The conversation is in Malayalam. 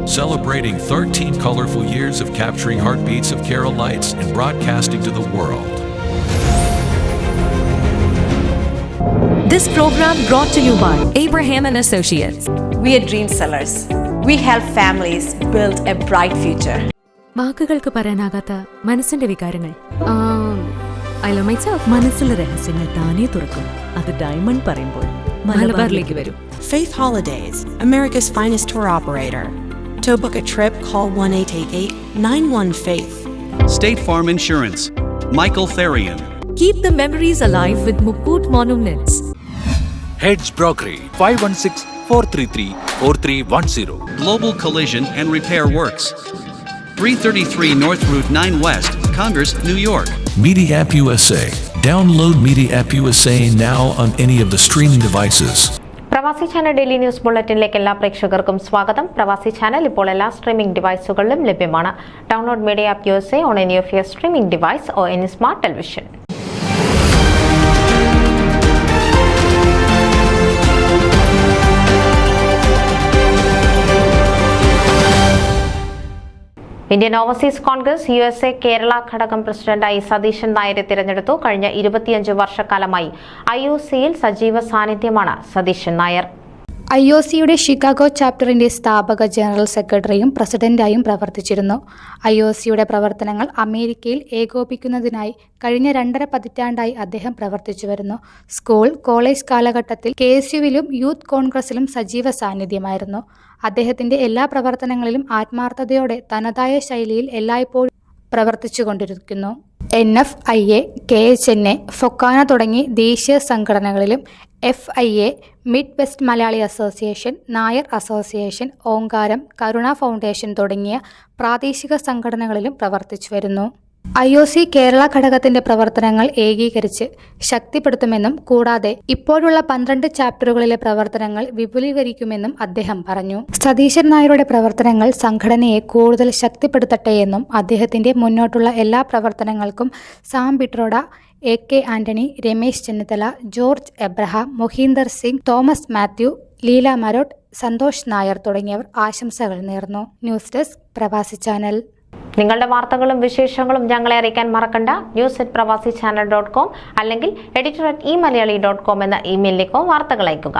celebrating 13 colorful years of capturing heartbeats of Kerala lights and broadcasting to the world. This program brought to you by Abraham and Associates. We are dream sellers. We help families build a bright future. വാക്കുകൾക്ക് പറയാനാകാത്ത മനസ്സിന്റെ വികാരങ്ങൾ. I love myself. മനസ്സിലെ രഹസ്യങ്ങൾ താനേ തുറക്കും. അത് ഡയമണ്ട് പറയുമ്പോൾ മലബാറിലേക്ക് വരും. Faith Holidays, America's finest tour operator. To book a trip, call 1-888-91-FAITH. State Farm Insurance, Michael Therian. Keep the memories alive with Mukut Monuments. Heads Brokery 516-433-4310. Global Collision and Repair Works, 333 North Route 9 West, Congress, New York. Media App USA. Download Media App USA now on any of the streaming devices. പ്രവാസി ചാനൽ ഡെയിലി ന്യൂസ് ബുള്ളറ്റിനിലേക്ക് എല്ലാ പ്രേക്ഷകർക്കും സ്വാഗതം. പ്രവാസി ചാനൽ ഇപ്പോൾ എല്ലാ സ്ട്രീമിംഗ് ഡിവൈസുകളിലും ലഭ്യമാണ്. Download media app USA on any of your streaming device or any smart television. Indian overseas Congress USA Kerala ഘടകം പ്രസിഡന്റായി സതീശൻ നായരെ തിരഞ്ഞെടുത്തു. കഴിഞ്ഞ 25 വർഷക്കാലമായി IOCയിൽ സജീവ സാന്നിധ്യമാണ് സതീശൻ നായർ. IOCയുടെ ഷിക്കാഗോ ചാപ്റ്ററിന്റെ സ്ഥാപക ജനറൽ സെക്രട്ടറിയും പ്രസിഡന്റായും പ്രവർത്തിച്ചിരുന്നു. IOCയുടെ പ്രവർത്തനങ്ങൾ അമേരിക്കയിൽ ഏകോപിക്കുന്നതിനായി കഴിഞ്ഞ 2.5 പതിറ്റാണ്ടായി അദ്ദേഹം പ്രവർത്തിച്ചു വരുന്നു. സ്കൂൾ, കോളേജ് കാലഘട്ടത്തിൽ KSUവിലും യൂത്ത് കോൺഗ്രസിലും സജീവ സാന്നിധ്യമായിരുന്നു. അദ്ദേഹത്തിന്റെ എല്ലാ പ്രവർത്തനങ്ങളിലും ആത്മാർത്ഥതയോടെ തനതായ ശൈലിയിൽ എല്ലായ്പ്പോഴും പ്രവർത്തിച്ചുകൊണ്ടിരിക്കുന്നു. NFIA, KHNA, ഫൊക്കാന തുടങ്ങി ദേശീയ സംഘടനകളിലും FIA, Midwest Malayali association, Nair association, Omkaram, Karuna foundation തുടങ്ങിയ പ്രാദേശിക സംഘടനകളിലും പ്രവർത്തിച്ചു വരുന്നു. IOC കേരള ഘടകത്തിന്റെ പ്രവർത്തനങ്ങൾ ഏകീകരിച്ച് ശക്തിപ്പെടുത്തുമെന്നും കൂടാതെ ഇപ്പോഴുള്ള 12 ചാപ്റ്ററുകളിലെ പ്രവർത്തനങ്ങൾ വിപുലീകരിക്കുമെന്നും അദ്ദേഹം പറഞ്ഞു. സതീശൻ നായരുടെ പ്രവർത്തനങ്ങൾ സംഘടനയെ കൂടുതൽ ശക്തിപ്പെടുത്തട്ടെയെന്നും അദ്ദേഹത്തിന്റെ മുന്നോട്ടുള്ള എല്ലാ പ്രവർത്തനങ്ങൾക്കും Sam Pitroda, AK Antony, Ramesh Chennithala, George Abraham, Mohinder Singh, Thomas Mathew, Leela Marottu, Santhosh Nair തുടങ്ങിയവർ ആശംസകൾ നേർന്നു. News desk Pravasi channel. നിങ്ങളുടെ വാർത്തകളും വിശേഷങ്ങളും ഞങ്ങളെ അറിയിക്കാൻ മറക്കണ്ട. news@pravasichannel.com അല്ലെങ്കിൽ editor@eMalayali.com എന്ന ഇമെയിലിലേക്കോ വാർത്തകൾ അയയ്ക്കുക.